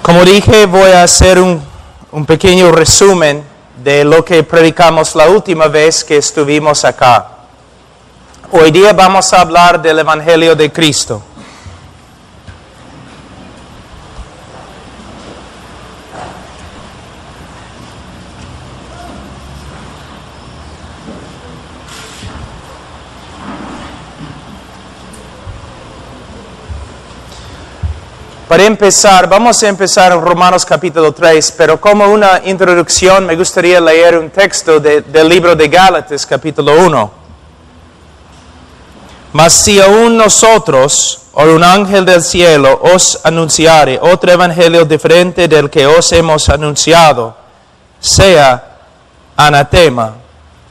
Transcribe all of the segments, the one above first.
Como dije, voy a hacer un pequeño resumen de lo que predicamos la última vez que estuvimos acá. Hoy día vamos a hablar del Evangelio de Cristo. Para empezar, vamos a empezar en Romanos capítulo 3, pero como una introducción me gustaría leer un texto del libro de Gálatas capítulo 1. Mas si aún nosotros, o un ángel del cielo, os anunciare otro evangelio diferente del que os hemos anunciado, sea anatema.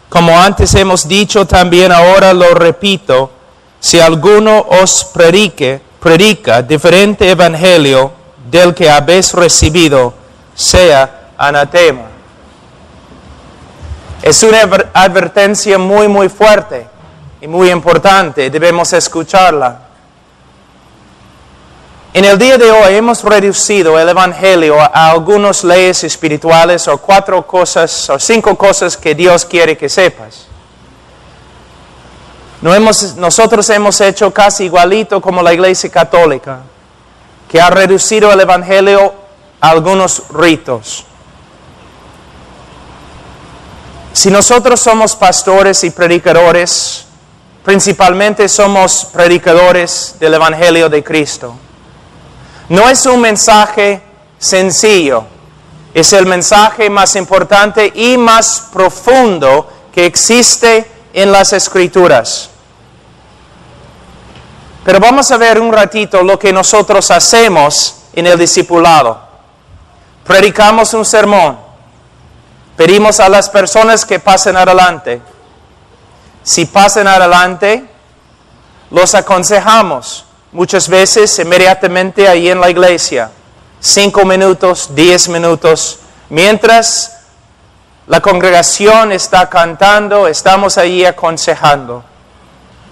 Como antes hemos dicho, también ahora lo repito, si alguno os predica diferente evangelio del que habéis recibido, sea anatema. Es una advertencia muy fuerte y muy importante, debemos escucharla. En el día de hoy hemos reducido el evangelio a algunas leyes espirituales o 4 cosas o 5 cosas que Dios quiere que sepas. Nosotros hemos hecho casi igualito como la Iglesia Católica, que ha reducido el Evangelio a algunos ritos. Si nosotros somos pastores y predicadores, principalmente somos predicadores del Evangelio de Cristo. No es un mensaje sencillo, es el mensaje más importante y más profundo que existe en las Escrituras. Pero vamos a ver un ratito lo que nosotros hacemos en el discipulado. Predicamos un sermón. Pedimos a las personas que pasen adelante. Si pasan adelante, los aconsejamos. Muchas veces inmediatamente ahí en la iglesia. 5 minutos, 10 minutos. Mientras la congregación está cantando, estamos ahí aconsejando.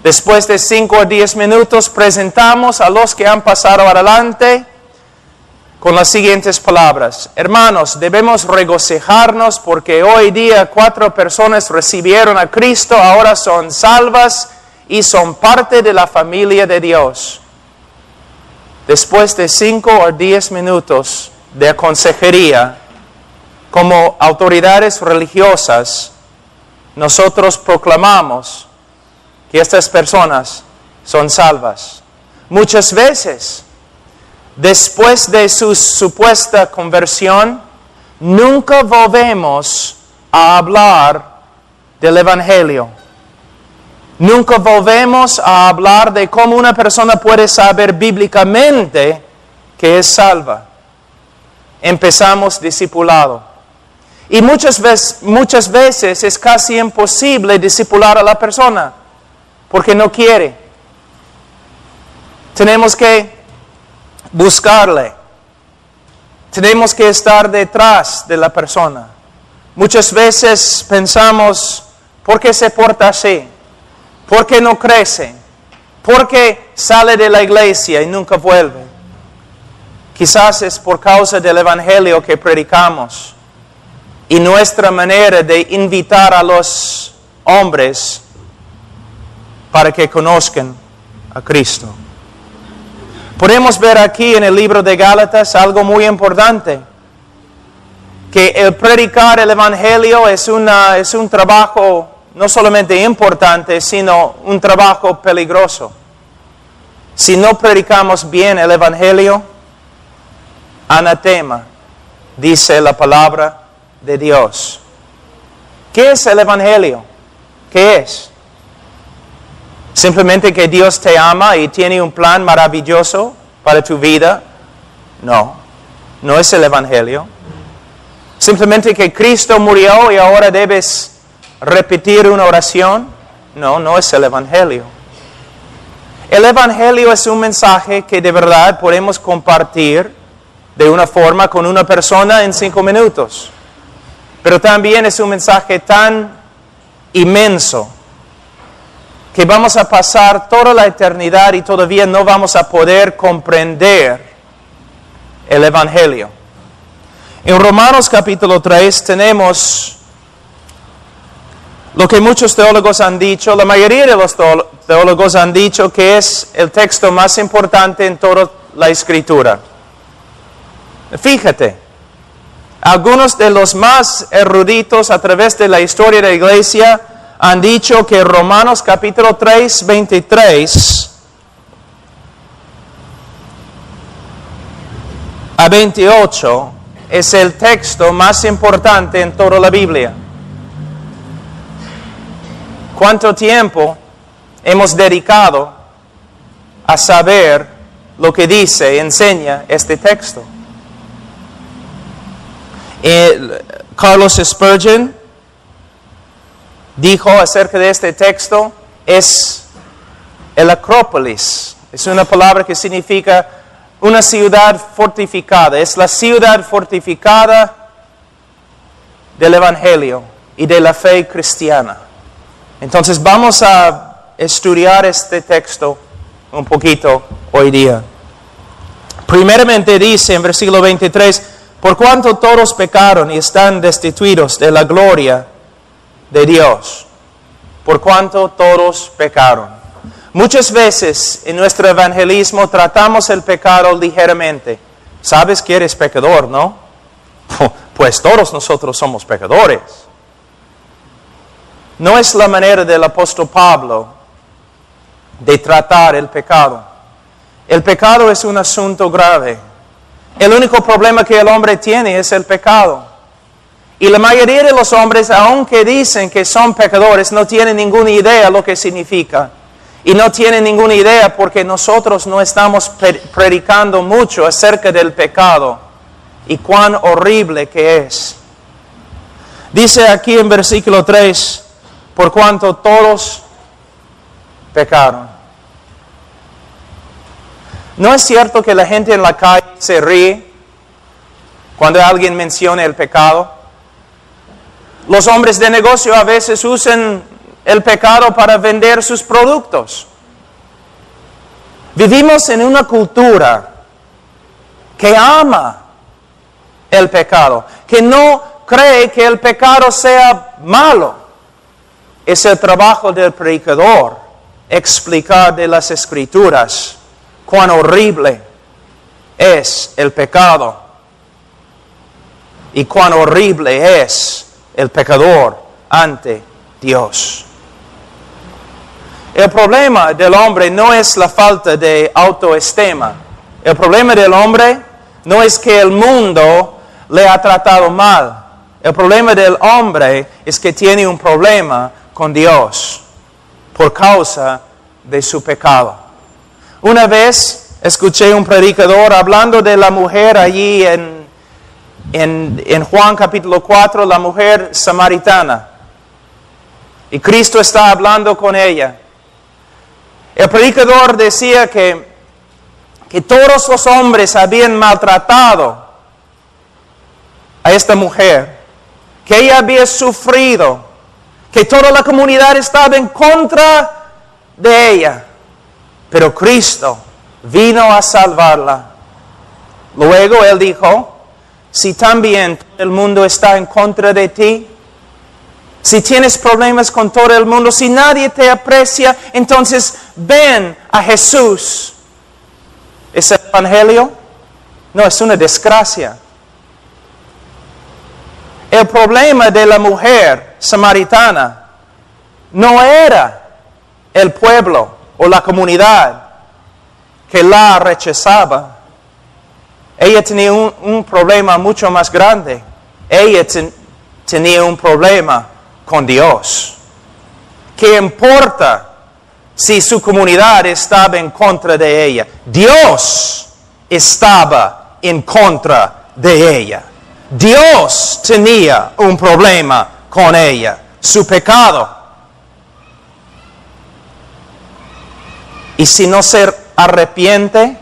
Después de 5 o 10 minutos presentamos a los que han pasado adelante con las siguientes palabras. Hermanos, debemos regocijarnos porque hoy día 4 personas recibieron a Cristo, ahora son salvas y son parte de la familia de Dios. Después de 5 o 10 minutos de consejería, como autoridades religiosas, nosotros proclamamos que estas personas son salvas. Muchas veces, después de su supuesta conversión, nunca volvemos a hablar del Evangelio. Nunca volvemos a hablar de cómo una persona puede saber bíblicamente que es salva. Empezamos discipulado. Y muchas veces es casi imposible discipular a la persona, porque no quiere. Tenemos que buscarle. Tenemos que estar detrás de la persona. Muchas veces pensamos, ¿por qué se porta así? ¿Por qué no crece? ¿Por qué sale de la iglesia y nunca vuelve? Quizás es por causa del evangelio que predicamos y nuestra manera de invitar a los hombres para que conozcan a Cristo. Podemos ver aquí en el libro de Gálatas algo muy importante, que el predicar el evangelio es un trabajo no solamente importante, sino un trabajo peligroso. Si no predicamos bien el evangelio, anatema, dice la palabra de Dios. ¿Qué es el evangelio? ¿Qué es? ¿Simplemente que Dios te ama y tiene un plan maravilloso para tu vida? No, no es el evangelio. ¿Simplemente que Cristo murió y ahora debes repetir una oración? No, no es el evangelio. El evangelio es un mensaje que de verdad podemos compartir de una forma con una persona en 5 minutos. Pero también es un mensaje tan inmenso que vamos a pasar toda la eternidad y todavía no vamos a poder comprender el Evangelio. En Romanos capítulo 3 tenemos lo que muchos teólogos han dicho, la mayoría de los teólogos han dicho que es el texto más importante en toda la Escritura. Fíjate, algunos de los más eruditos a través de la historia de la iglesia han dicho que Romanos capítulo 3, 23 a 28 es el texto más importante en toda la Biblia. ¿Cuánto tiempo hemos dedicado a saber lo que dice, enseña este texto? Carlos Spurgeon dijo acerca de este texto, es el Acrópolis. Es una palabra que significa una ciudad fortificada. Es la ciudad fortificada del Evangelio y de la fe cristiana. Entonces vamos a estudiar este texto un poquito hoy día. Primeramente dice en versículo 23, por cuanto todos pecaron y están destituidos de la gloria de Dios. Por cuanto todos pecaron. Muchas veces en nuestro evangelismo tratamos el pecado ligeramente. Sabes que eres pecador, ¿no? Pues todos nosotros somos pecadores. No es la manera del apóstol Pablo de tratar el pecado. El pecado es un asunto grave. El único problema que el hombre tiene es el pecado. Y la mayoría de los hombres, aunque dicen que son pecadores, no tienen ninguna idea lo que significa. Y no tienen ninguna idea porque nosotros no estamos predicando mucho acerca del pecado y cuán horrible que es. Dice aquí en versículo 3, por cuanto todos pecaron. ¿No es cierto que la gente en la calle se ríe cuando alguien menciona el pecado? Los hombres de negocio a veces usan el pecado para vender sus productos. Vivimos en una cultura que ama el pecado, que no cree que el pecado sea malo. Es el trabajo del predicador explicar de las Escrituras cuán horrible es el pecado y cuán horrible es el pecador ante Dios. El problema del hombre no es la falta de autoestima. El problema del hombre no es que el mundo le ha tratado mal. El problema del hombre es que tiene un problema con Dios por causa de su pecado. Una vez escuché un predicador hablando de la mujer allí en Juan capítulo 4, la mujer samaritana. Y Cristo está hablando con ella. El predicador decía que todos los hombres habían maltratado a esta mujer, que ella había sufrido, que toda la comunidad estaba en contra de ella, pero Cristo vino a salvarla. Luego Él dijo, si también todo el mundo está en contra de ti, si tienes problemas con todo el mundo, si nadie te aprecia, entonces ven a Jesús. ¿Es el Evangelio? No, es una desgracia. El problema de la mujer samaritana no era el pueblo o la comunidad que la rechazaba. Ella tenía un problema mucho más grande. Ella tenía un problema con Dios. ¿Qué importa si su comunidad estaba en contra de ella? Dios estaba en contra de ella. Dios tenía un problema con ella, su pecado. Y si no se arrepiente,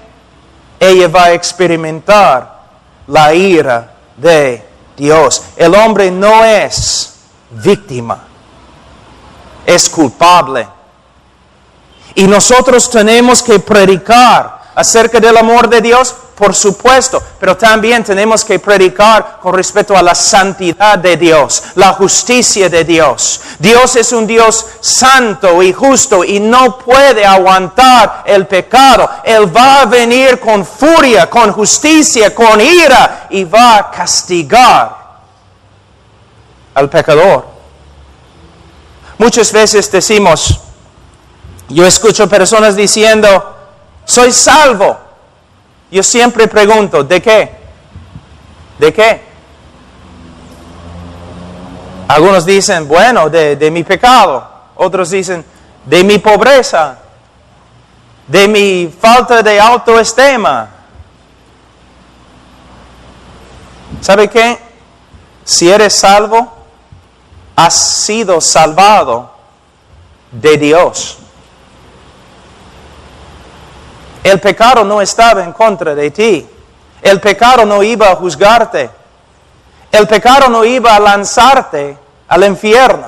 ella va a experimentar la ira de Dios. El hombre no es víctima, es culpable. Y nosotros tenemos que predicar acerca del amor de Dios por supuesto, pero también tenemos que predicar con respecto a la santidad de Dios, la justicia de Dios. Dios es un Dios santo y justo y no puede aguantar el pecado. Él va a venir con furia, con justicia, con ira y va a castigar al pecador. Muchas veces decimos, yo escucho personas diciendo, soy salvo. Yo siempre pregunto, ¿de qué? ¿De qué? Algunos dicen, bueno, de mi pecado. Otros dicen, de mi pobreza. De mi falta de autoestima. ¿Sabe qué? Si eres salvo, has sido salvado de Dios. El pecado no estaba en contra de ti. El pecado no iba a juzgarte. El pecado no iba a lanzarte al infierno.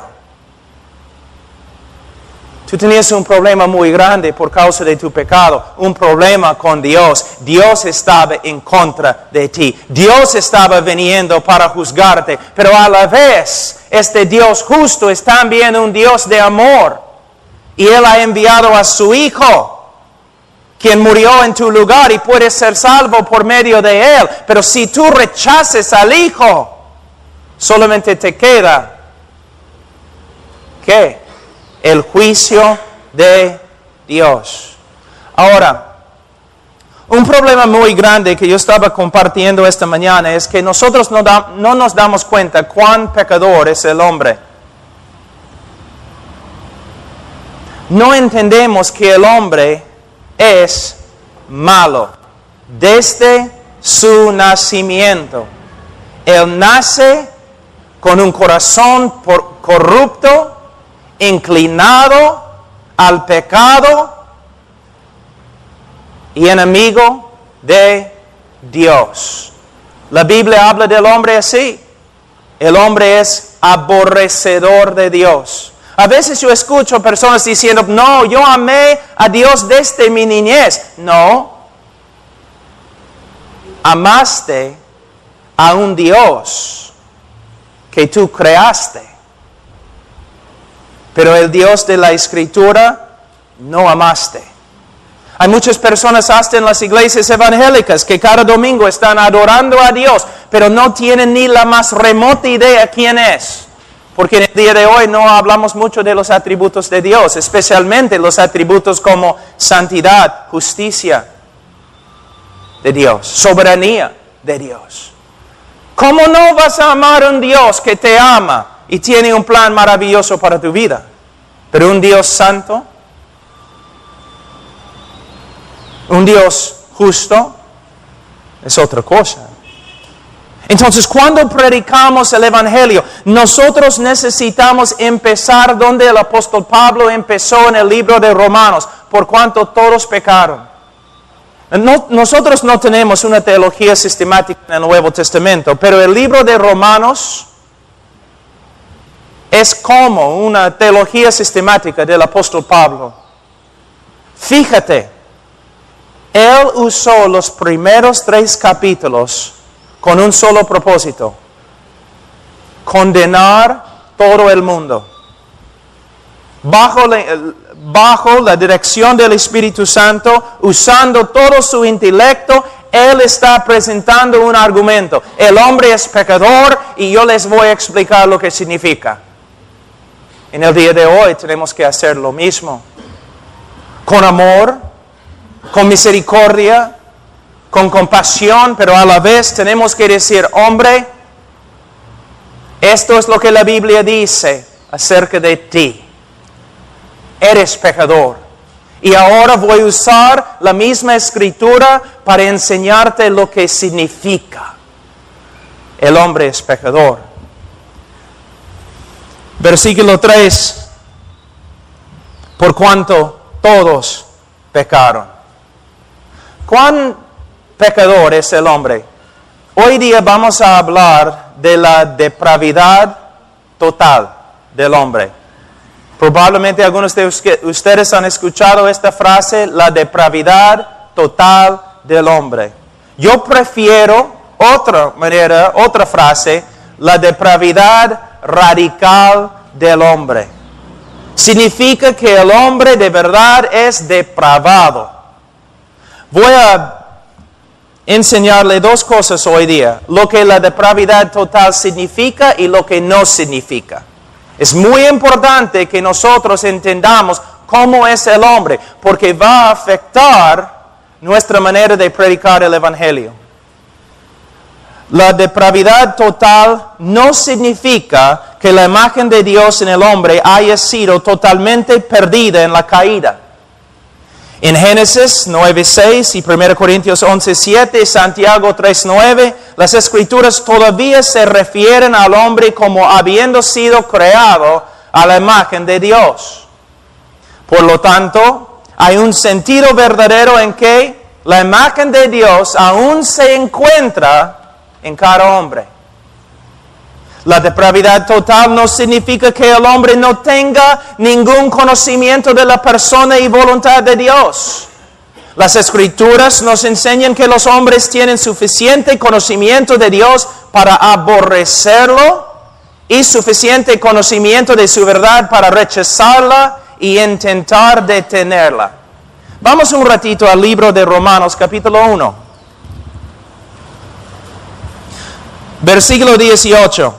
Tú tenías un problema muy grande por causa de tu pecado, un problema con Dios. Dios estaba en contra de ti. Dios estaba viniendo para juzgarte, pero a la vez este Dios justo es también un Dios de amor. Y Él ha enviado a su Hijo, quien murió en tu lugar y puedes ser salvo por medio de Él. Pero si tú rechaces al Hijo, solamente te queda, ¿qué? El juicio de Dios. Ahora, un problema muy grande que yo estaba compartiendo esta mañana es que nosotros no nos damos cuenta cuán pecador es el hombre. No entendemos que el hombre es malo desde su nacimiento. Él nace con un corazón corrupto, inclinado al pecado y enemigo de Dios. La Biblia habla del hombre así. El hombre es aborrecedor de Dios. A veces yo escucho personas diciendo, no, yo amé a Dios desde mi niñez. No. Amaste a un Dios que tú creaste. Pero el Dios de la Escritura no amaste. Hay muchas personas hasta en las iglesias evangélicas que cada domingo están adorando a Dios, pero no tienen ni la más remota idea quién es. Porque en el día de hoy no hablamos mucho de los atributos de Dios, especialmente los atributos como santidad, justicia de Dios, soberanía de Dios. ¿Cómo no vas a amar a un Dios que te ama y tiene un plan maravilloso para tu vida? Pero un Dios santo, un Dios justo, es otra cosa. Entonces, cuando predicamos el Evangelio, nosotros necesitamos empezar donde el apóstol Pablo empezó en el libro de Romanos, por cuanto todos pecaron. Nosotros no tenemos una teología sistemática en el Nuevo Testamento, pero el libro de Romanos es como una teología sistemática del apóstol Pablo. Fíjate, él usó los primeros 3 capítulos con un solo propósito: condenar todo el mundo. Bajo la dirección del Espíritu Santo, usando todo su intelecto, Él está presentando un argumento. El hombre es pecador y yo les voy a explicar lo que significa. En el día de hoy tenemos que hacer lo mismo. Con amor, con misericordia, con compasión, pero a la vez tenemos que decir, hombre, esto es lo que la Biblia dice acerca de ti. Eres pecador. Y ahora voy a usar la misma escritura para enseñarte lo que significa. El hombre es pecador. Versículo 3. Por cuanto todos pecaron. ¿Cuán pecador es el hombre? Hoy día vamos a hablar de la depravidad total del hombre. Probablemente algunos de ustedes han escuchado esta frase, la depravidad total del hombre. Yo prefiero otra manera, otra frase, la depravidad radical del hombre. Significa que el hombre de verdad es depravado. Voy a enseñarle dos cosas hoy día, lo que la depravidad total significa y lo que no significa. Es muy importante que nosotros entendamos cómo es el hombre, porque va a afectar nuestra manera de predicar el Evangelio. La depravidad total no significa que la imagen de Dios en el hombre haya sido totalmente perdida en la caída. En Génesis 9:6 y 1 Corintios 11:7, Santiago 3:9, las Escrituras todavía se refieren al hombre como habiendo sido creado a la imagen de Dios. Por lo tanto, hay un sentido verdadero en que la imagen de Dios aún se encuentra en cada hombre. La depravidad total no significa que el hombre no tenga ningún conocimiento de la persona y voluntad de Dios. Las Escrituras nos enseñan que los hombres tienen suficiente conocimiento de Dios para aborrecerlo y suficiente conocimiento de su verdad para rechazarla y intentar detenerla. Vamos un ratito al libro de Romanos, capítulo 1. Versículo 18.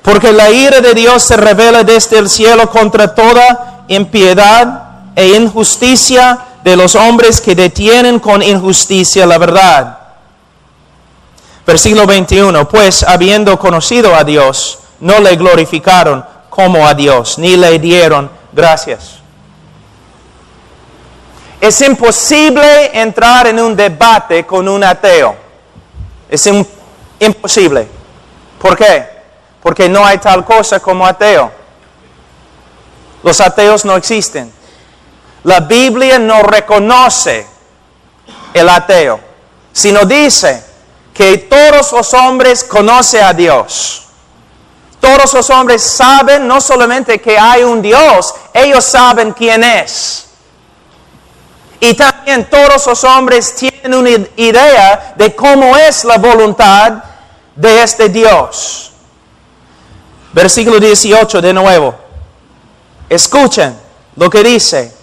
Porque la ira de Dios se revela desde el cielo contra toda impiedad e injusticia de los hombres que detienen con injusticia la verdad. Versículo 21. Pues habiendo conocido a Dios, no le glorificaron como a Dios, ni le dieron gracias. Es imposible entrar en un debate con un ateo. Es imposible. ¿Por qué? Porque no hay tal cosa como ateo. Los ateos no existen. La Biblia no reconoce el ateo, sino dice que todos los hombres conocen a Dios. Todos los hombres saben no solamente que hay un Dios, ellos saben quién es. Y también todos los hombres tienen una idea de cómo es la voluntad de este Dios. Versículo 18 de nuevo. Escuchen lo que dice.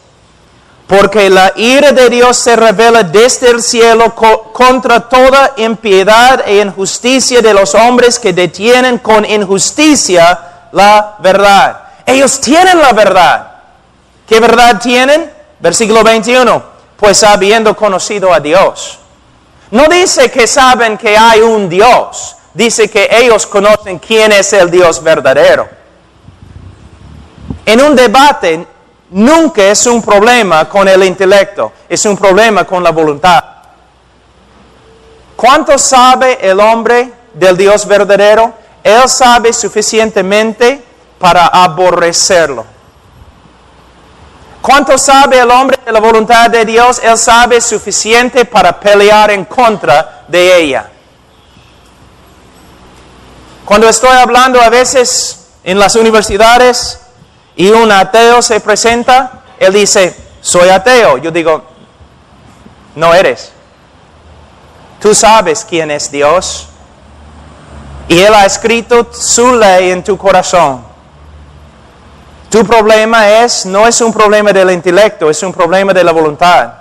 Porque la ira de Dios se revela desde el cielo contra toda impiedad e injusticia de los hombres que detienen con injusticia la verdad. Ellos tienen la verdad. ¿Qué verdad tienen? Versículo 21. Pues habiendo conocido a Dios. No dice que saben que hay un Dios. Dice que ellos conocen quién es el Dios verdadero. En un debate nunca es un problema con el intelecto, es un problema con la voluntad. ¿Cuánto sabe el hombre del Dios verdadero? Él sabe suficientemente para aborrecerlo. ¿Cuánto sabe el hombre de la voluntad de Dios? Él sabe suficiente para pelear en contra de ella. Cuando estoy hablando a veces en las universidades y un ateo se presenta, él dice, soy ateo. Yo digo, no eres. Tú sabes quién es Dios. Y Él ha escrito su ley en tu corazón. Tu problema no es un problema del intelecto, es un problema de la voluntad.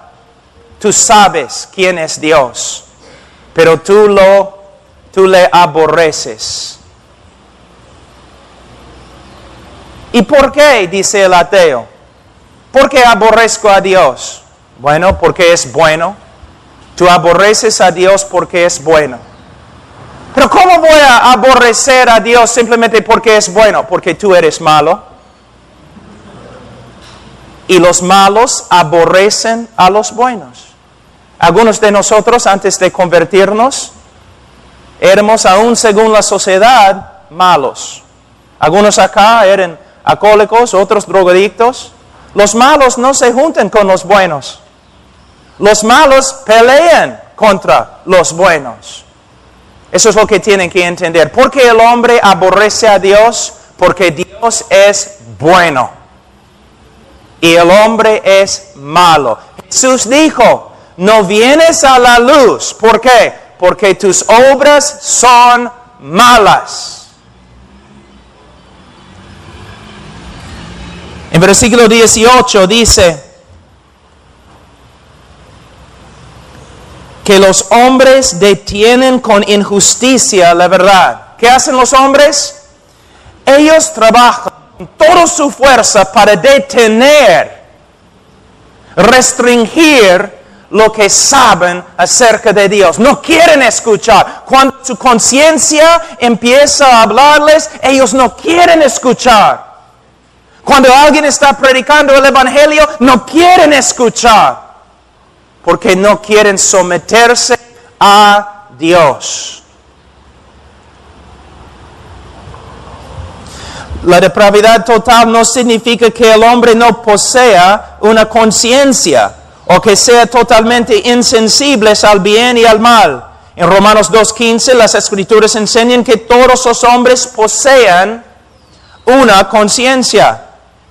Tú sabes quién es Dios, pero tú le aborreces. ¿Y por qué? Dice el ateo. ¿Por qué aborrezco a Dios? Bueno, porque es bueno. Tú aborreces a Dios porque es bueno. Pero ¿cómo voy a aborrecer a Dios simplemente porque es bueno? Porque tú eres malo. Y los malos aborrecen a los buenos. Algunos de nosotros, antes de convertirnos, éramos aún según la sociedad malos. Algunos acá eran alcohólicos, otros drogadictos. Los malos no se juntan con los buenos. Los malos pelean contra los buenos. Eso es lo que tienen que entender. ¿Por qué el hombre aborrece a Dios? Porque Dios es bueno y el hombre es malo. Jesús dijo, no vienes a la luz. ¿Por qué? Porque tus obras son malas. En versículo 18 dice que los hombres detienen con injusticia la verdad. ¿Qué hacen los hombres? Ellos trabajan con toda su fuerza para detener, restringir lo que saben acerca de Dios. No quieren escuchar. Cuando su conciencia empieza a hablarles, ellos no quieren escuchar. Cuando alguien está predicando el Evangelio, no quieren escuchar. Porque no quieren someterse a Dios. La depravidad total no significa que el hombre no posea una conciencia o que sea totalmente insensible al bien y al mal. En Romanos 2:15 las Escrituras enseñan que todos los hombres posean una conciencia.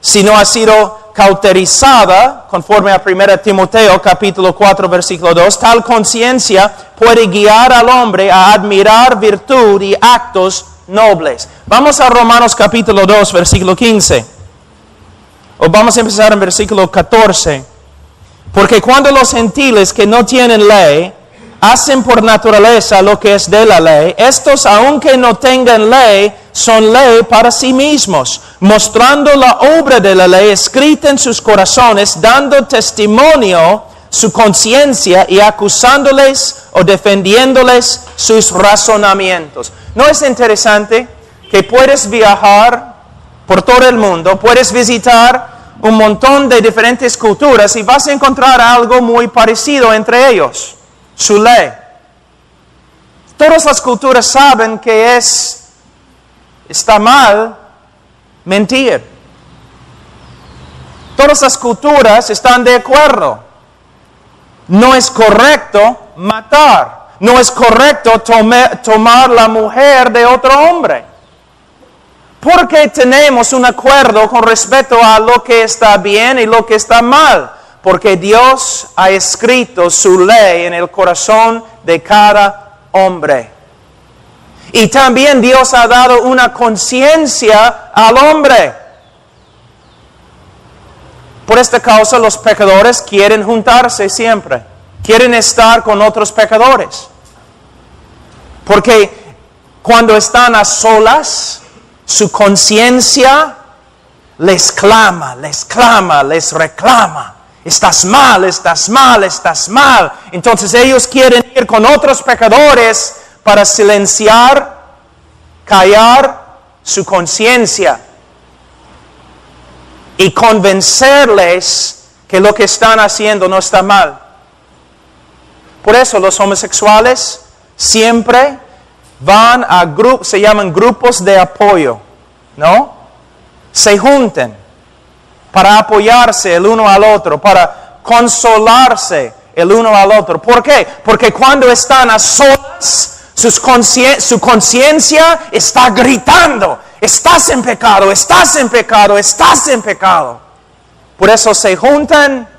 Si no ha sido cauterizada, conforme a 1 Timoteo capítulo 4 versículo 2, tal conciencia puede guiar al hombre a admirar virtud y actos nobles. Vamos a Romanos capítulo 2 versículo 15. O vamos a empezar en versículo 14. Porque cuando los gentiles que no tienen ley hacen por naturaleza lo que es de la ley, estos aunque no tengan ley, son ley para sí mismos, mostrando la obra de la ley escrita en sus corazones, dando testimonio su conciencia y acusándoles o defendiéndoles sus razonamientos. ¿No es interesante que puedes viajar por todo el mundo, puedes visitar un montón de diferentes culturas y vas a encontrar algo muy parecido entre ellos? Su ley. Todas las culturas saben que está mal mentir. Todas las culturas están de acuerdo. No es correcto matar. No es correcto tomar la mujer de otro hombre. ¿Por qué tenemos un acuerdo con respecto a lo que está bien y lo que está mal? Porque Dios ha escrito su ley en el corazón de cada hombre. Y también Dios ha dado una conciencia al hombre. Por esta causa los pecadores quieren juntarse siempre. Quieren estar con otros pecadores. Porque cuando están a solas, su conciencia les clama, les reclama. Estás mal, estás mal, estás mal. Entonces ellos quieren ir con otros pecadores para silenciar, callar su conciencia y convencerles que lo que están haciendo no está mal. Por eso los homosexuales siempre van a grupos, se llaman grupos de apoyo, ¿no? Se juntan para apoyarse el uno al otro, para consolarse el uno al otro. ¿Por qué? Porque cuando están a solas, su conciencia está gritando, estás en pecado, estás en pecado, estás en pecado. Por eso se juntan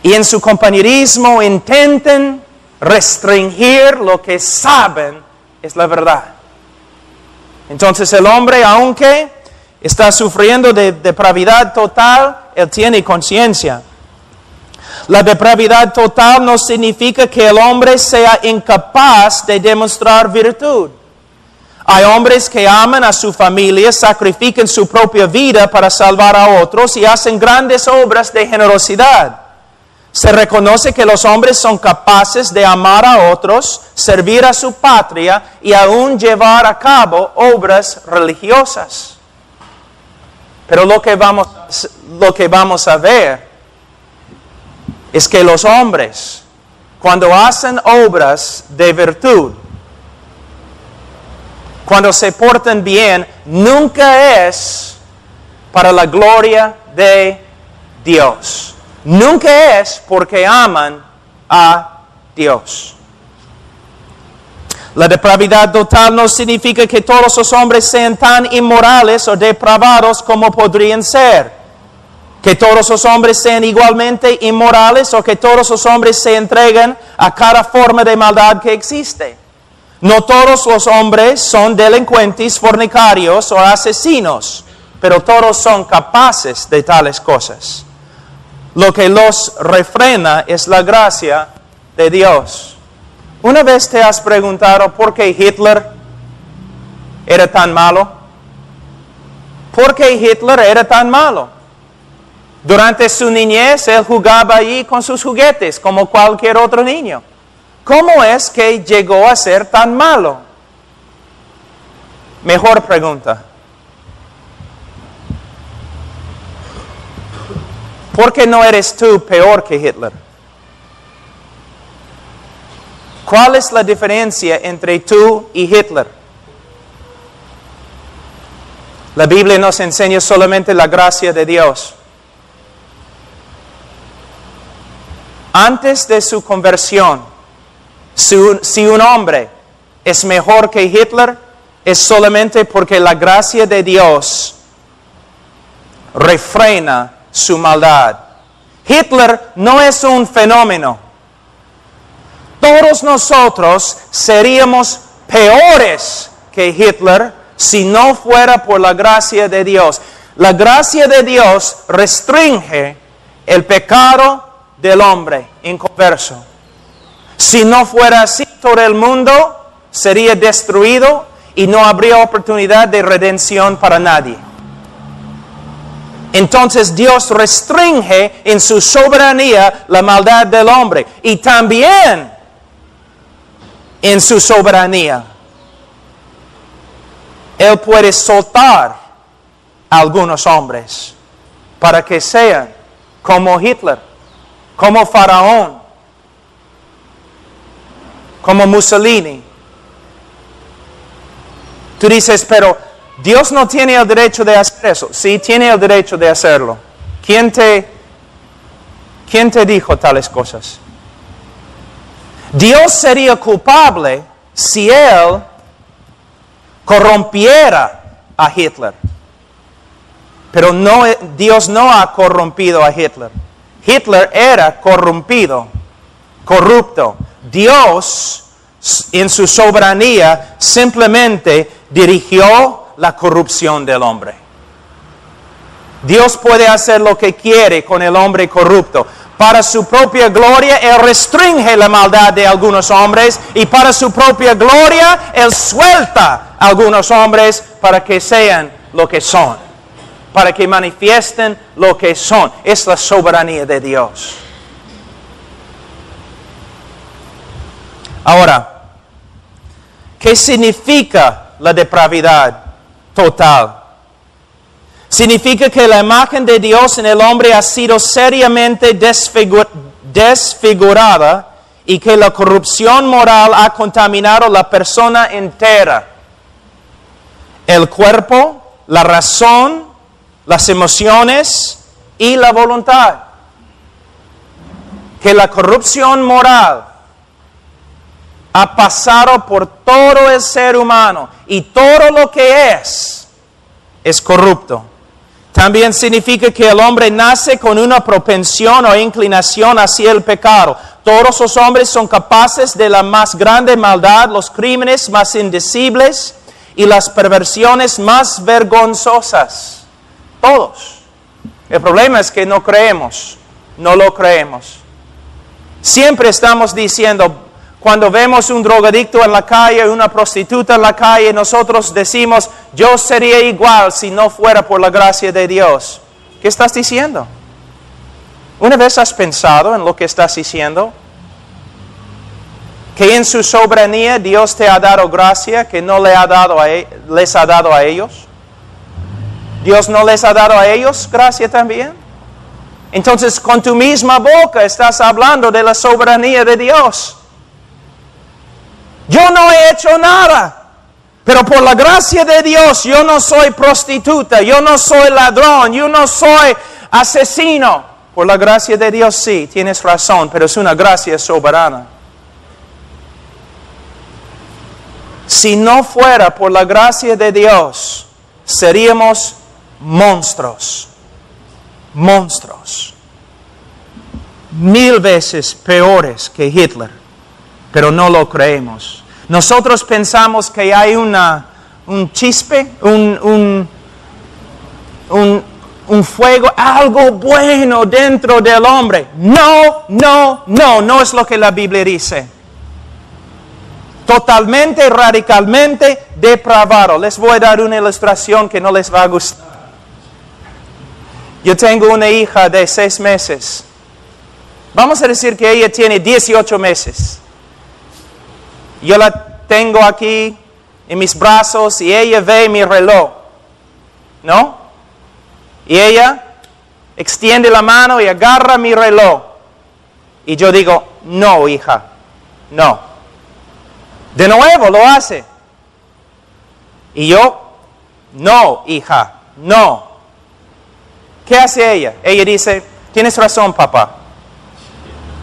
y en su compañerismo intentan restringir lo que saben es la verdad. Entonces el hombre, aunque está sufriendo de depravidad total, él tiene conciencia. La depravidad total no significa que el hombre sea incapaz de demostrar virtud. Hay hombres que aman a su familia, sacrifican su propia vida para salvar a otros y hacen grandes obras de generosidad. Se reconoce que los hombres son capaces de amar a otros, servir a su patria y aún llevar a cabo obras religiosas. Pero lo que vamos a ver es que los hombres, cuando hacen obras de virtud, cuando se portan bien, nunca es para la gloria de Dios. Nunca es porque aman a Dios. La depravidad total no significa que todos los hombres sean tan inmorales o depravados como podrían ser. ¿Que todos los hombres sean igualmente inmorales o que todos los hombres se entreguen a cada forma de maldad que existe? No todos los hombres son delincuentes, fornicarios o asesinos, pero todos son capaces de tales cosas. Lo que los refrena es la gracia de Dios. ¿Una vez te has preguntado por qué Hitler era tan malo? ¿Por qué Hitler era tan malo? Durante su niñez, él jugaba allí con sus juguetes, como cualquier otro niño. ¿Cómo es que llegó a ser tan malo? Mejor pregunta. ¿Por qué no eres tú peor que Hitler? ¿Cuál es la diferencia entre tú y Hitler? La Biblia nos enseña solamente la gracia de Dios. Antes de su conversión, si un hombre es mejor que Hitler, es solamente porque la gracia de Dios refrena su maldad. Hitler no es un fenómeno. Todos nosotros seríamos peores que Hitler si no fuera por la gracia de Dios. La gracia de Dios restringe el pecado del hombre inconverso. Si no fuera así, todo el mundo sería destruido y no habría oportunidad de redención para nadie. Entonces Dios restringe en su soberanía la maldad del hombre. Y también en su soberanía, Él puede soltar a algunos hombres para que sean como Hitler, como Faraón, como Mussolini. Tú dices, pero Dios no tiene el derecho de hacer eso. Sí, tiene el derecho de hacerlo. ¿Quién te dijo tales cosas? Dios sería culpable si Él corrompiera a Hitler. Pero Dios no ha corrompido a Hitler. Hitler era corrompido, corrupto. Dios, en su soberanía, simplemente dirigió la corrupción del hombre. Dios puede hacer lo que quiere con el hombre corrupto. Para su propia gloria, Él restringe la maldad de algunos hombres y para su propia gloria, Él suelta a algunos hombres para que sean lo que son, para que manifiesten lo que son. Es la soberanía de Dios. Ahora, ¿qué significa la depravidad total? Significa que la imagen de Dios en el hombre ha sido seriamente desfigurada y que la corrupción moral ha contaminado la persona entera. El cuerpo, la razón, las emociones y la voluntad. Que la corrupción moral ha pasado por todo el ser humano y todo lo que es corrupto. También significa que el hombre nace con una propensión o inclinación hacia el pecado. Todos los hombres son capaces de la más grande maldad, los crímenes más indecibles y las perversiones más vergonzosas. Todos. El problema es que no creemos, no lo creemos. Siempre estamos diciendo, cuando vemos un drogadicto en la calle, una prostituta en la calle, nosotros decimos, yo sería igual si no fuera por la gracia de Dios. ¿Qué estás diciendo? ¿Una vez has pensado en lo que estás diciendo? Que en su soberanía Dios te ha dado gracia que no les ha dado a ellos. ¿Dios no les ha dado a ellos gracia también? Entonces, con tu misma boca estás hablando de la soberanía de Dios. Yo no he hecho nada, pero por la gracia de Dios yo no soy prostituta, yo no soy ladrón, yo no soy asesino. Por la gracia de Dios sí, tienes razón, pero es una gracia soberana. Si no fuera por la gracia de Dios, seríamos monstruos. monstruos, 1000 veces peores que Hitler, pero no lo creemos. Nosotros pensamos que hay un chispe, un fuego, algo bueno dentro del hombre. No es lo que la Biblia dice. Totalmente, radicalmente depravado. Les voy a dar una ilustración que no les va a gustar. Yo tengo una hija de 6 meses. Vamos a decir que ella tiene 18 meses. Yo la tengo aquí en mis brazos y ella ve mi reloj, ¿no? Y ella extiende la mano y agarra mi reloj. Y yo digo, no, hija, no. De nuevo lo hace. Y yo, no, hija, no. ¿Qué hace ella? Ella dice, tienes razón, papá.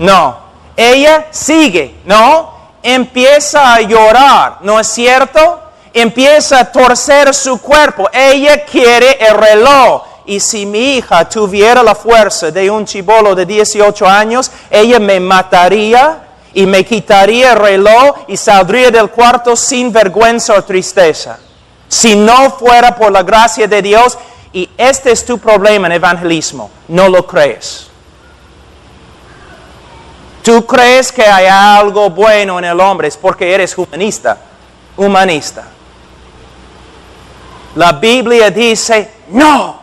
No. Ella sigue, ¿no? Empieza a llorar, ¿no es cierto? Empieza a torcer su cuerpo. Ella quiere el reloj. Y si mi hija tuviera la fuerza de un chibolo de 18 años, ella me mataría y me quitaría el reloj y saldría del cuarto sin vergüenza o tristeza. Si no fuera por la gracia de Dios, y este es tu problema en evangelismo, no lo crees. Tú crees que hay algo bueno en el hombre, es porque eres humanista. La Biblia dice, no.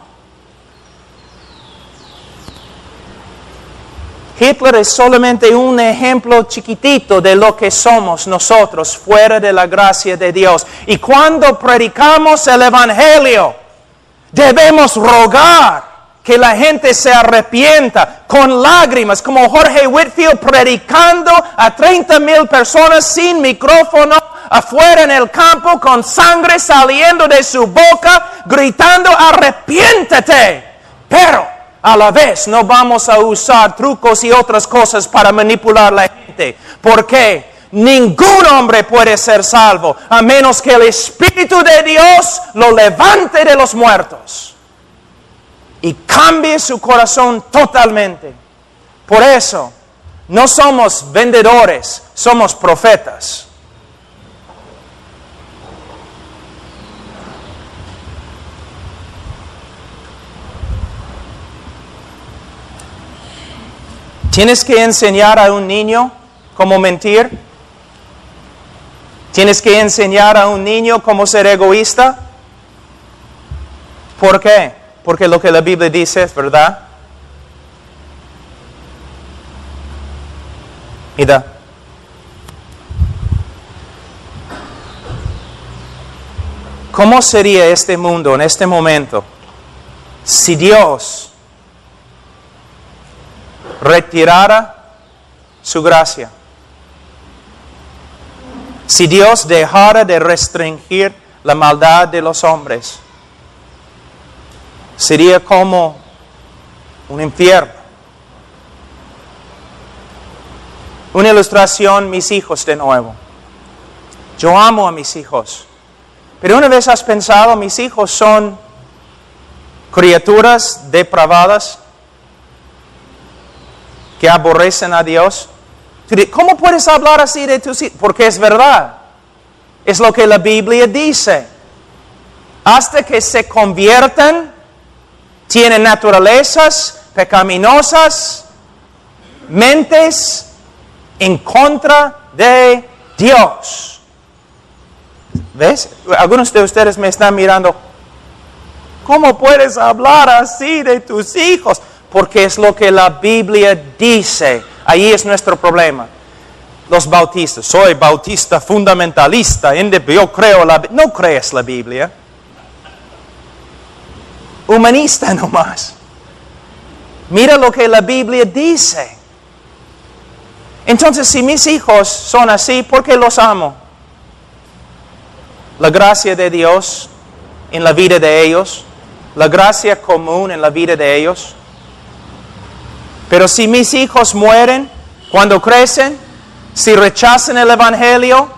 Hitler es solamente un ejemplo chiquitito de lo que somos nosotros fuera de la gracia de Dios. Y cuando predicamos el Evangelio, debemos rogar que la gente se arrepienta con lágrimas, como Jorge Whitfield predicando a 30,000 personas sin micrófono afuera en el campo con sangre saliendo de su boca, gritando arrepiéntete. Pero a la vez no vamos a usar trucos y otras cosas para manipular a la gente. ¿Por qué? Ningún hombre puede ser salvo a menos que el Espíritu de Dios lo levante de los muertos y cambie su corazón totalmente. Por eso, no somos vendedores, somos profetas. ¿Tienes que enseñar a un niño cómo mentir? ¿Tienes que enseñar a un niño cómo ser egoísta? ¿Por qué? Porque lo que la Biblia dice es verdad. Mira. ¿Cómo sería este mundo en este momento si Dios retirara su gracia? Si Dios dejara de restringir la maldad de los hombres, sería como un infierno. Una ilustración, mis hijos de nuevo. Yo amo a mis hijos. Pero una vez has pensado, mis hijos son criaturas depravadas que aborrecen a Dios. ¿Cómo puedes hablar así de tus hijos? Porque es verdad. Es lo que la Biblia dice. Hasta que se conviertan, tienen naturalezas pecaminosas, mentes en contra de Dios. ¿Ves? Algunos de ustedes me están mirando. ¿Cómo puedes hablar así de tus hijos? Porque es lo que la Biblia dice. Ahí es nuestro problema. Los bautistas. Soy bautista fundamentalista. Yo creo no crees la Biblia. Humanista nomás. Mira lo que la Biblia dice. Entonces, si mis hijos son así, ¿por qué los amo? La gracia de Dios en la vida de ellos. La gracia común en la vida de ellos. Pero si mis hijos mueren cuando crecen, si rechazan el Evangelio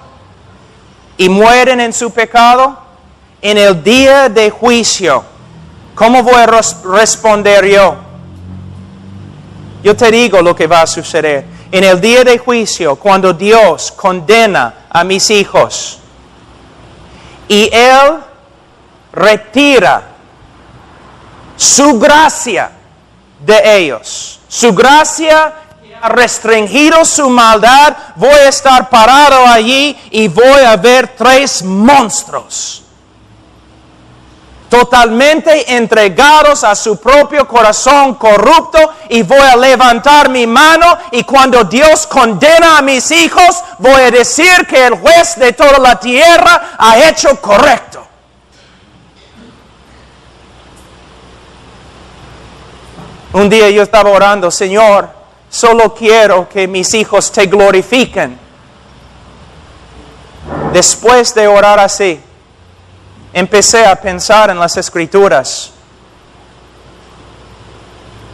y mueren en su pecado, en el día de juicio, ¿cómo voy a responder yo? Yo te digo lo que va a suceder. En el día de juicio, cuando Dios condena a mis hijos y Él retira su gracia de ellos, su gracia ha restringido su maldad, voy a estar parado allí y voy a ver 3 monstruos totalmente entregados a su propio corazón corrupto, y voy a levantar mi mano, y cuando Dios condena a mis hijos, voy a decir que el juez de toda la tierra ha hecho correcto. Un día yo estaba orando, Señor, solo quiero que mis hijos te glorifiquen. Después de orar así, empecé a pensar en las Escrituras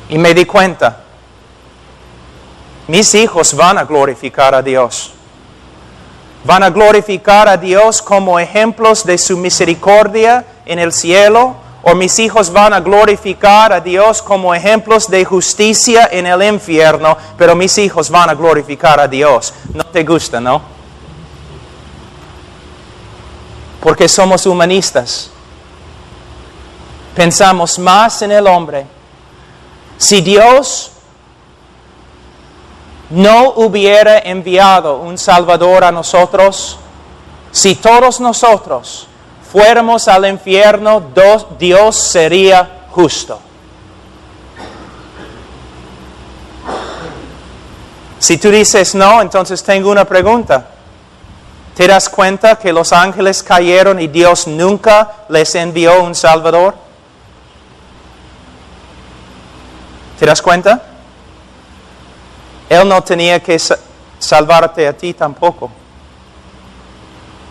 y me di cuenta, mis hijos van a glorificar a Dios. Van a glorificar a Dios como ejemplos de su misericordia en el cielo, o mis hijos van a glorificar a Dios como ejemplos de justicia en el infierno, pero mis hijos van a glorificar a Dios. ¿No te gusta, no? Porque somos humanistas. Pensamos más en el hombre. Si Dios no hubiera enviado un Salvador a nosotros, si todos nosotros fuéramos al infierno, Dios sería justo. Si tú dices no, entonces tengo una pregunta. ¿Te das cuenta que los ángeles cayeron y Dios nunca les envió un Salvador? ¿Te das cuenta? Él no tenía que salvarte a ti tampoco.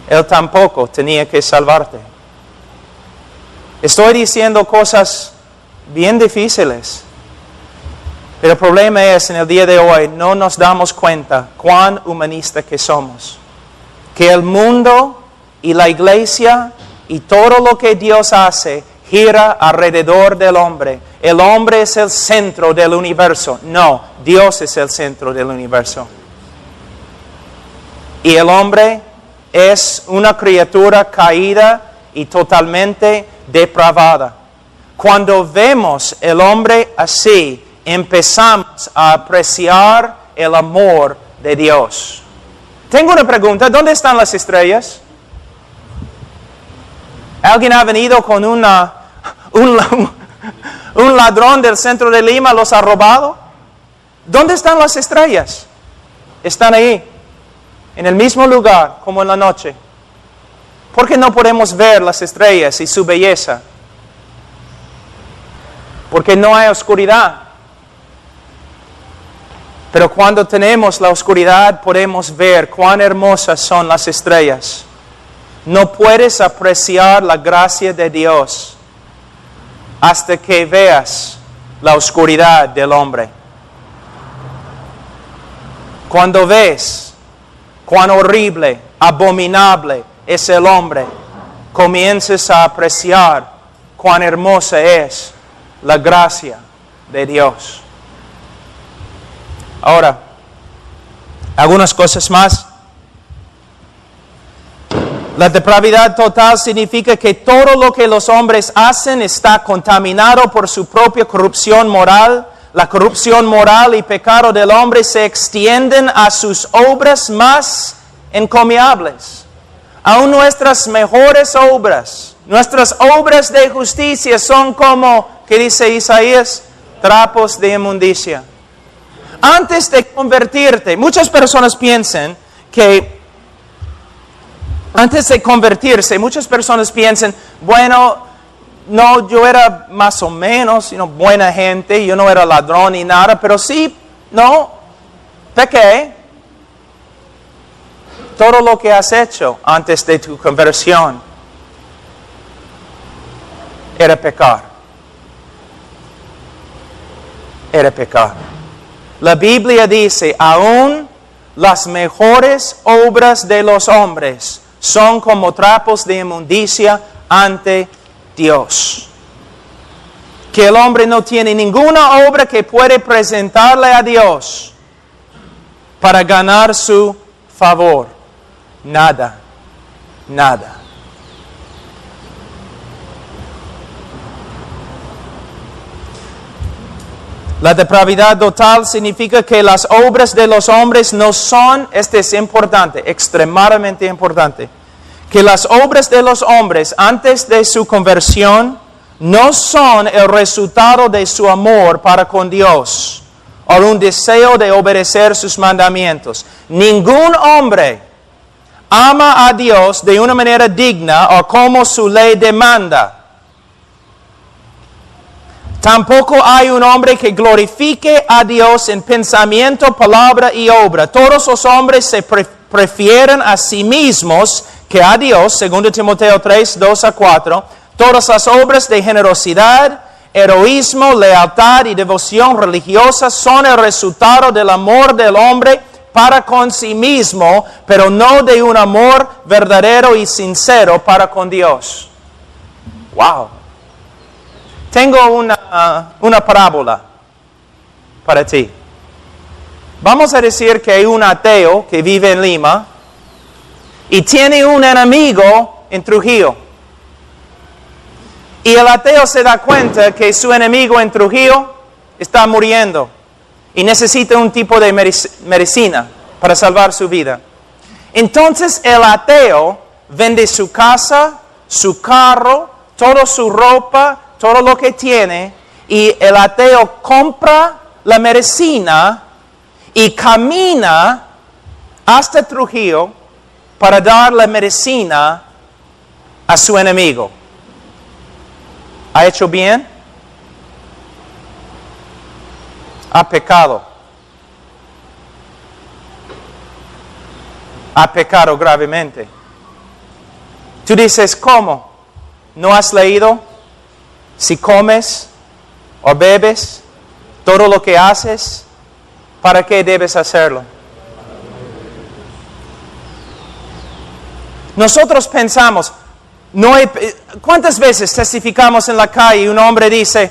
Él tampoco tenía que salvarte. Estoy diciendo cosas bien difíciles. Pero el problema es, en el día de hoy, no nos damos cuenta cuán humanista que somos. Que el mundo y la iglesia y todo lo que Dios hace gira alrededor del hombre. El hombre es el centro del universo. No, Dios es el centro del universo. Y el hombre es una criatura caída y totalmente depravada. Cuando vemos el hombre así, empezamos a apreciar el amor de Dios. Tengo una pregunta, ¿dónde están las estrellas? ¿Alguien ha venido con un ladrón del centro de Lima, los ha robado? ¿Dónde están las estrellas? Están ahí, en el mismo lugar como en la noche. ¿Por qué no podemos ver las estrellas y su belleza? Porque no hay oscuridad. Pero cuando tenemos la oscuridad podemos ver cuán hermosas son las estrellas. No puedes apreciar la gracia de Dios hasta que veas la oscuridad del hombre. Cuando ves cuán horrible, abominable es el hombre, comienzas a apreciar cuán hermosa es la gracia de Dios. Ahora, algunas cosas más. La depravidad total significa que todo lo que los hombres hacen está contaminado por su propia corrupción moral. La corrupción moral y pecado del hombre se extienden a sus obras más encomiables. Aún nuestras mejores obras, nuestras obras de justicia son como, ¿qué dice Isaías? Trapos de inmundicia. Antes de convertirte, muchas personas piensan que antes de convertirse, muchas personas piensan, bueno, no, yo era más o menos, buena gente, yo no era ladrón ni nada, pero sí, no, pequé. Todo lo que has hecho antes de tu conversión era pecar. Era pecar. La Biblia dice, aún las mejores obras de los hombres son como trapos de inmundicia ante Dios. que el hombre no tiene ninguna obra que puede presentarle a Dios para ganar su favor. Nada, nada. La depravidad total significa que las obras de los hombres no son, este es importante, extremadamente importante, que las obras de los hombres antes de su conversión no son el resultado de su amor para con Dios o un deseo de obedecer sus mandamientos. Ningún hombre ama a Dios de una manera digna o como su ley demanda. Tampoco hay un hombre que glorifique a Dios en pensamiento, palabra y obra. Todos los hombres se prefieren a sí mismos que a Dios, 2 Timoteo 3, 2-4. Todas las obras de generosidad, heroísmo, lealtad y devoción religiosa son el resultado del amor del hombre para con sí mismo, pero no de un amor verdadero y sincero para con Dios. Wow. Tengo una parábola para ti. Vamos a decir que hay un ateo que vive en Lima y tiene un enemigo en Trujillo. Y el ateo se da cuenta que su enemigo en Trujillo está muriendo y necesita un tipo de medicina para salvar su vida. Entonces el ateo vende su casa, su carro, toda su ropa, todo lo que tiene, y el ateo compra la medicina y camina hasta Trujillo para dar la medicina a su enemigo. ¿Ha hecho bien? Ha pecado. Ha pecado gravemente. Tú dices, ¿cómo? ¿No has leído? Si comes o bebes, todo lo que haces, ¿para qué debes hacerlo? Nosotros pensamos, ¿cuántas veces testificamos en la calle y un hombre dice,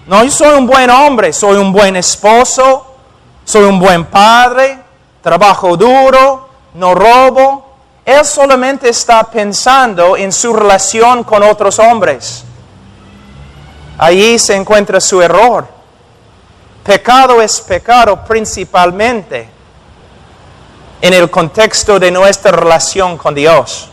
no, yo soy un buen hombre, soy un buen esposo, soy un buen padre, trabajo duro, no robo? Él solamente está pensando en su relación con otros hombres. Allí se encuentra su error. Pecado es pecado principalmente en el contexto de nuestra relación con Dios.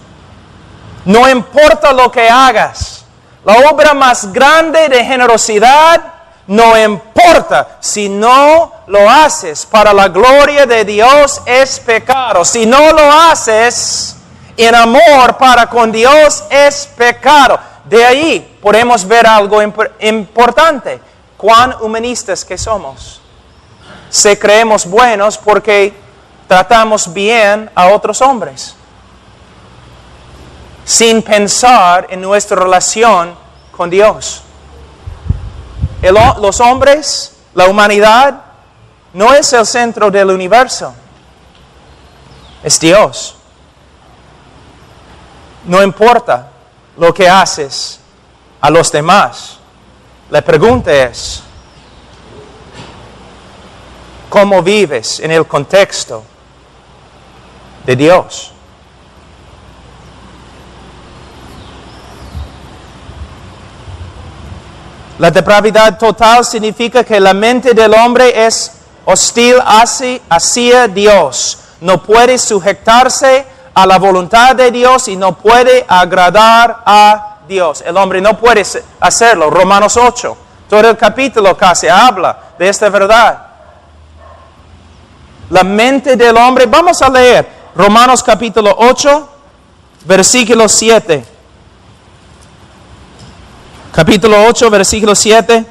No importa lo que hagas, la obra más grande de generosidad, no importa si no lo haces para la gloria de Dios, es pecado. Si no lo haces en amor para con Dios, es pecado. De ahí podemos ver algo importante. Cuán humanistas que somos. Se creemos buenos porque tratamos bien a otros hombres, sin pensar en nuestra relación con Dios. Los hombres, la humanidad, no es el centro del universo. Es Dios. No importa lo que haces a los demás. La pregunta es, ¿cómo vives en el contexto de Dios? La depravidad total significa que la mente del hombre es hostil hacia Dios. No puede sujetarse a la voluntad de Dios y no puede agradar a Dios. El hombre no puede hacerlo. Romanos 8, todo el capítulo casi habla de esta verdad. La mente del hombre, vamos a leer Romanos capítulo 8, versículo 7. Capítulo 8, versículo 7.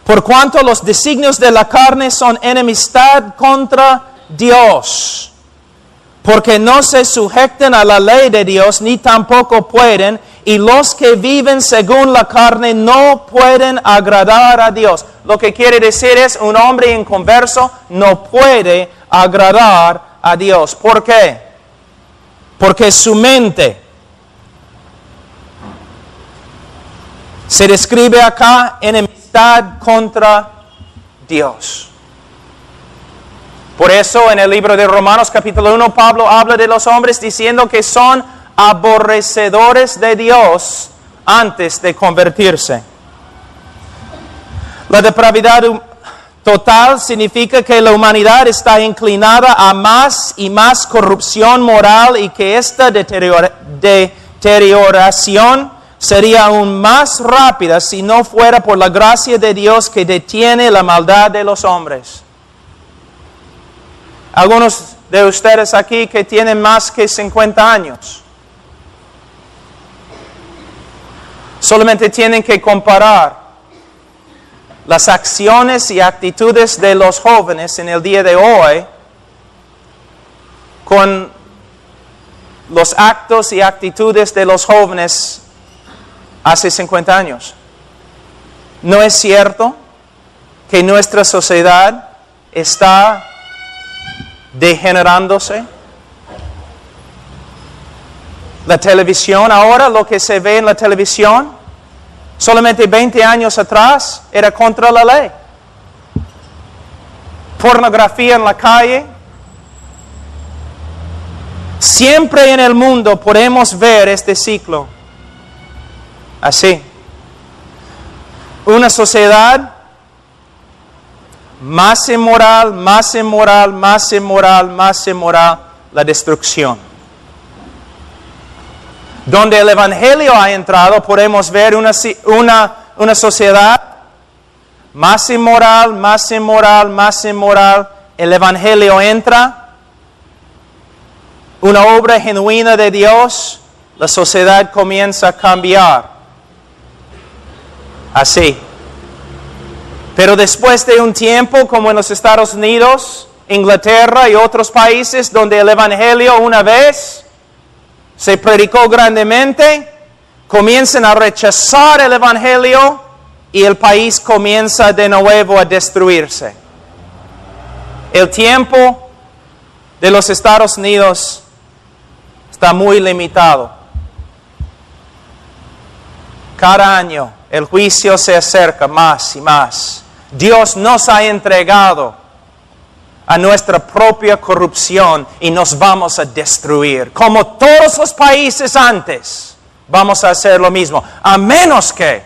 Por cuanto los designios de la carne son enemistad contra Dios, porque no se sujetan a la ley de Dios, ni tampoco pueden, y los que viven según la carne no pueden agradar a Dios. Lo que quiere decir es, un hombre inconverso no puede agradar a Dios. ¿Por qué? Porque su mente se describe acá enemistad enemistad contra Dios. Por eso en el libro de Romanos capítulo 1 Pablo habla de los hombres diciendo que son aborrecedores de Dios antes de convertirse. La depravidad total significa que la humanidad está inclinada a más y más corrupción moral y que esta deterioración sería aún más rápida si no fuera por la gracia de Dios que detiene la maldad de los hombres. Algunos de ustedes aquí que tienen más que 50 años, solamente tienen que comparar las acciones y actitudes de los jóvenes en el día de hoy con los actos y actitudes de los jóvenes hace 50 años. ¿No es cierto que nuestra sociedad está degenerándose? La televisión, ahora lo que se ve en la televisión, solamente 20 años atrás era contra la ley. Pornografía en la calle. Siempre en el mundo podemos ver este ciclo. Así. Una sociedad más inmoral, más inmoral, más inmoral, más inmoral, la destrucción. Donde el Evangelio ha entrado, podemos ver una sociedad más inmoral, más inmoral, más inmoral. El Evangelio entra, una obra genuina de Dios, la sociedad comienza a cambiar. Así. Pero después de un tiempo, como en los Estados Unidos, Inglaterra y otros países, donde el Evangelio una vez se predicó grandemente, comienzan a rechazar el Evangelio y el país comienza de nuevo a destruirse. El tiempo de los Estados Unidos está muy limitado. Cada año el juicio se acerca más y más. Dios nos ha entregado a nuestra propia corrupción y nos vamos a destruir. Como todos los países antes, vamos a hacer lo mismo, a menos que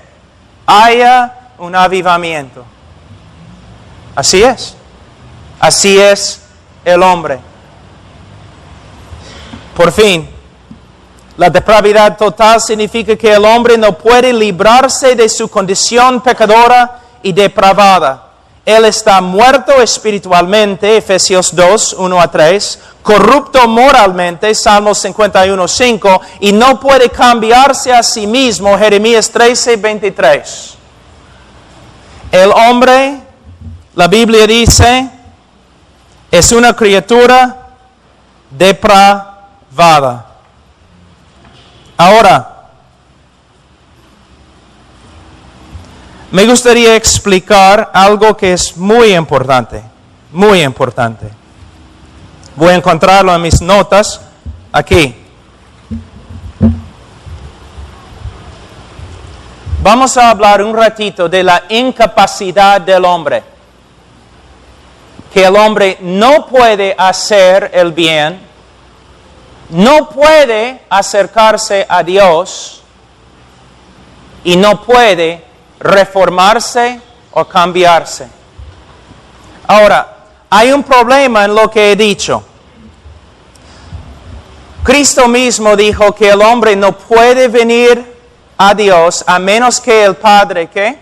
haya un avivamiento. Así es. Así es el hombre. Por fin, la depravidad total significa que el hombre no puede librarse de su condición pecadora y depravada. Él está muerto espiritualmente, Efesios 2, 1 a 3, corrupto moralmente, Salmos 51, 5, y no puede cambiarse a sí mismo, Jeremías 13, 23. El hombre, la Biblia dice, es una criatura depravada. Ahora, me gustaría explicar algo que es muy importante, muy importante. Voy a encontrarlo en mis notas aquí. Vamos a hablar un ratito de la incapacidad del hombre. Que el hombre no puede hacer el bien, no puede acercarse a Dios y no puede reformarse o cambiarse. Ahora, hay un problema en lo que he dicho. Cristo mismo dijo que el hombre no puede venir a Dios a menos que el Padre, ¿qué?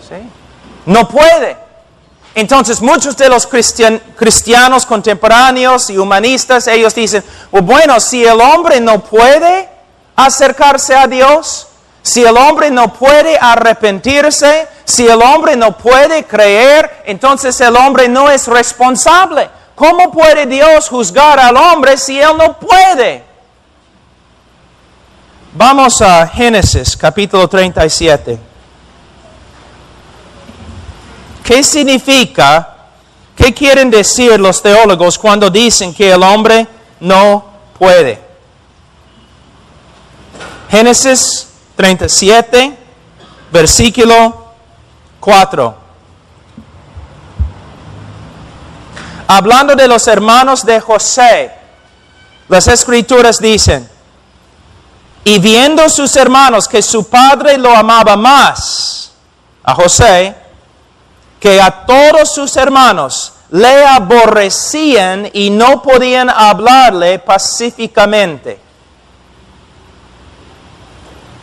¿Sí? No puede. Entonces, muchos de los cristianos contemporáneos y humanistas, ellos dicen, bueno, si el hombre no puede acercarse a Dios, si el hombre no puede arrepentirse, si el hombre no puede creer, entonces el hombre no es responsable. ¿Cómo puede Dios juzgar al hombre si él no puede? Vamos a Génesis capítulo 37. ¿Qué significa, qué quieren decir los teólogos cuando dicen que el hombre no puede? Génesis 37, versículo 4. Hablando de los hermanos de José, las Escrituras dicen, y viendo sus hermanos que su padre lo amaba más, a José, que a todos sus hermanos, le aborrecían y no podían hablarle pacíficamente.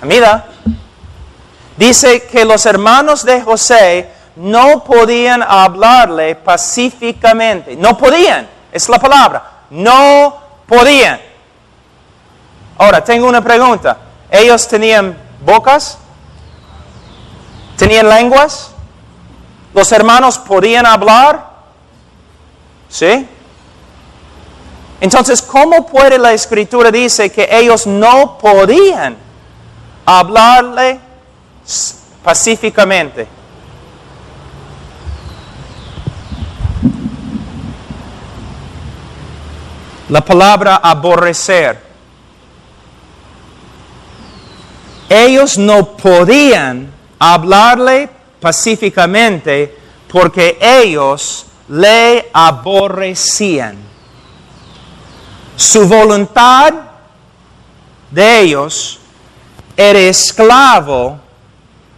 Mira, dice que los hermanos de José no podían hablarle pacíficamente. No podían, es la palabra. No podían. Ahora, tengo una pregunta. ¿Ellos tenían bocas? ¿Tenían lenguas? ¿Los hermanos podían hablar? ¿Sí? Entonces, ¿cómo puede la Escritura decir que ellos no podían hablarle pacíficamente? La palabra aborrecer. Ellos no podían hablarle pacíficamente porque ellos le aborrecían. Su voluntad de ellos era esclavo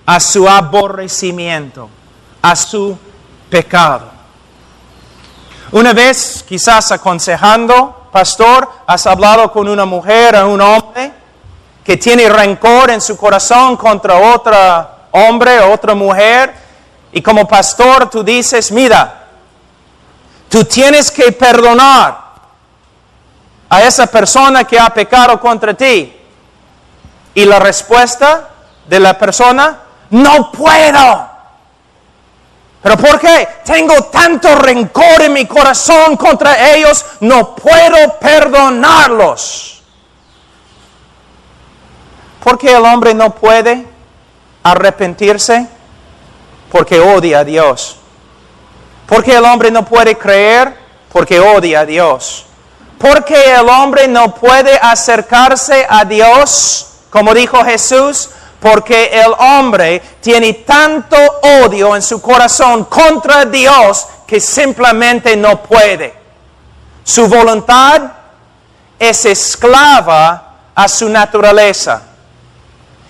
a su aborrecimiento, a su pecado. Una vez, quizás aconsejando, pastor, has hablado con una mujer o un hombre que tiene rencor en su corazón contra otro hombre o otra mujer, y como pastor tú dices, mira, tú tienes que perdonar a esa persona que ha pecado contra ti. Y la respuesta de la persona, no puedo. ¿Pero por qué? Tengo tanto rencor en mi corazón contra ellos, no puedo perdonarlos. ¿Por qué el hombre no puede arrepentirse? Porque odia a Dios. ¿Por qué el hombre no puede creer? Porque odia a Dios. ¿Por qué el hombre no puede acercarse a Dios? Como dijo Jesús, porque el hombre tiene tanto odio en su corazón contra Dios que simplemente no puede. Su voluntad es esclava a su naturaleza.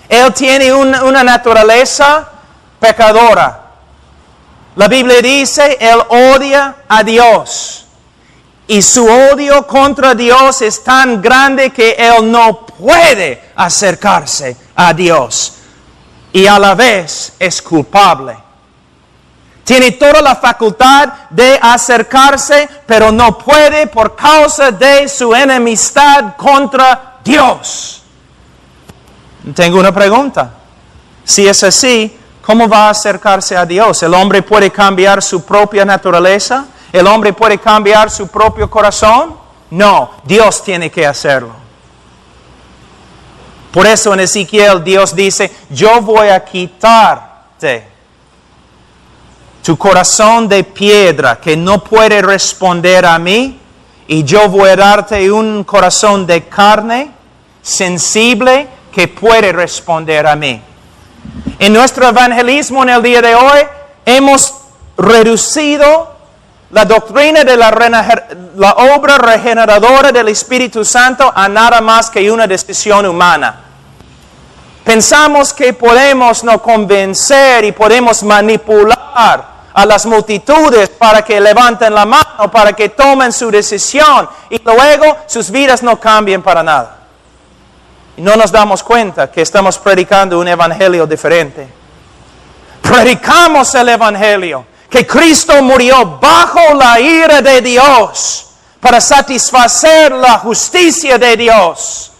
Él tiene una naturaleza pecadora. La Biblia dice, él odia a Dios. Y su odio contra Dios es tan grande que él no puede acercarse a Dios. Y a la vez es culpable. Tiene toda la facultad de acercarse, pero no puede por causa de su enemistad contra Dios. Tengo una pregunta. Si es así, ¿cómo va a acercarse a Dios? ¿El hombre puede cambiar su propia naturaleza? ¿El hombre puede cambiar su propio corazón? No, Dios tiene que hacerlo. Por eso en Ezequiel Dios dice, yo voy a quitarte tu corazón de piedra que no puede responder a mí, y yo voy a darte un corazón de carne, sensible, que puede responder a mí. En nuestro evangelismo en el día de hoy, hemos reducido la doctrina de la obra regeneradora del Espíritu Santo a nada más que una decisión humana. Pensamos que podemos no convencer y podemos manipular a las multitudes para que levanten la mano, para que tomen su decisión, y luego sus vidas no cambien para nada. Y no nos damos cuenta que estamos predicando un evangelio diferente. Predicamos el evangelio, que Cristo murió bajo la ira de Dios para satisfacer la justicia de Dios.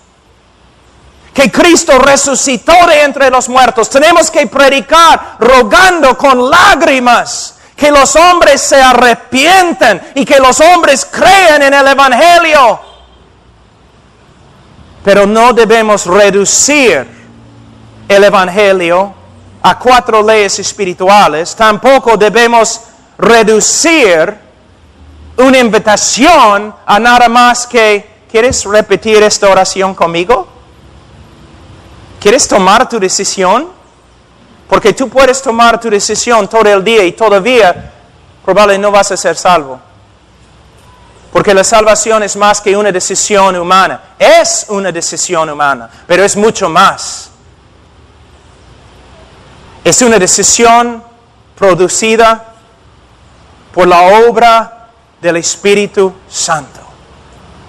Que Cristo resucitó de entre los muertos. Tenemos que predicar rogando con lágrimas que los hombres se arrepienten y que los hombres crean en el evangelio. Pero no debemos reducir el evangelio a 4 leyes espirituales. Tampoco debemos reducir una invitación a nada más que, ¿quieres repetir esta oración conmigo? ¿Quieres tomar tu decisión? Porque tú puedes tomar tu decisión todo el día y todavía probablemente no vas a ser salvo. Porque la salvación es más que una decisión humana. Es una decisión humana, pero es mucho más. Es una decisión producida por la obra del Espíritu Santo.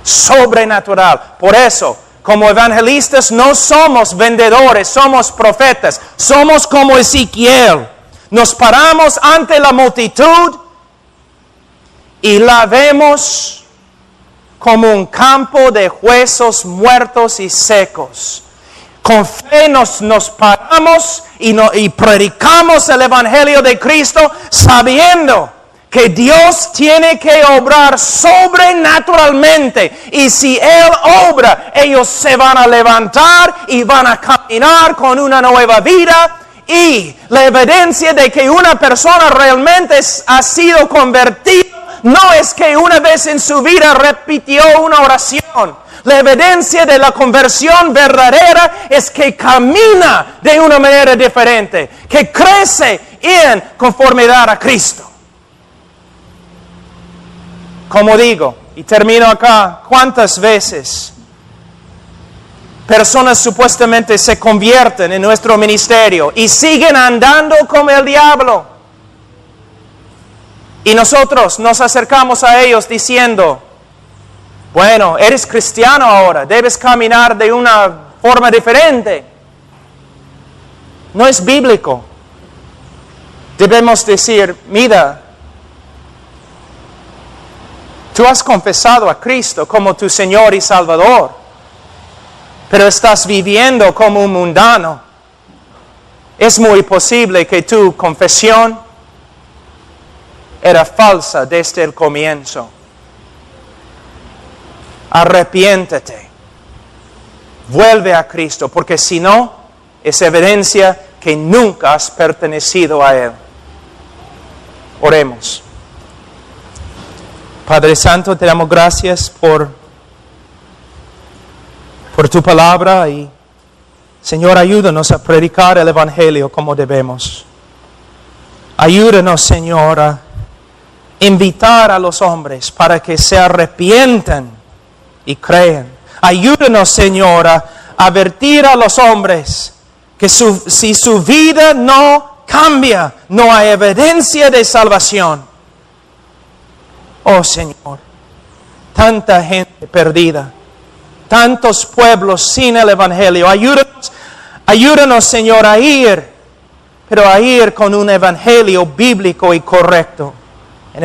Sobrenatural. Por eso, como evangelistas no somos vendedores, somos profetas. Somos como Ezequiel. Nos paramos ante la multitud y la vemos como un campo de huesos muertos y secos. Con fe nos paramos y predicamos el Evangelio de Cristo sabiendo que Dios tiene que obrar sobrenaturalmente. Y si Él obra, ellos se van a levantar y van a caminar con una nueva vida. Y la evidencia de que una persona realmente ha sido convertida no es que una vez en su vida repitió una oración. La evidencia de la conversión verdadera es que camina de una manera diferente, que crece en conformidad a Cristo. Como digo, y termino acá, ¿cuántas veces personas supuestamente se convierten en nuestro ministerio y siguen andando como el diablo? Y nosotros nos acercamos a ellos diciendo, bueno, eres cristiano ahora, debes caminar de una forma diferente. No es bíblico. Debemos decir, mira, tú has confesado a Cristo como tu Señor y Salvador, pero estás viviendo como un mundano. Es muy posible que tu confesión era falsa desde el comienzo. Arrepiéntete. Vuelve a Cristo, porque si no, es evidencia que nunca has pertenecido a Él. Oremos. Padre Santo, te damos gracias por tu palabra y, Señor, ayúdanos a predicar el Evangelio como debemos. Ayúdanos, Señor, a invitar a los hombres para que se arrepientan y crean. Ayúdanos, Señor, a advertir a los hombres que si su vida no cambia, no hay evidencia de salvación. Oh, Señor, tanta gente perdida, tantos pueblos sin el Evangelio. Ayúdanos, Señor, a ir, pero a ir con un Evangelio bíblico y correcto.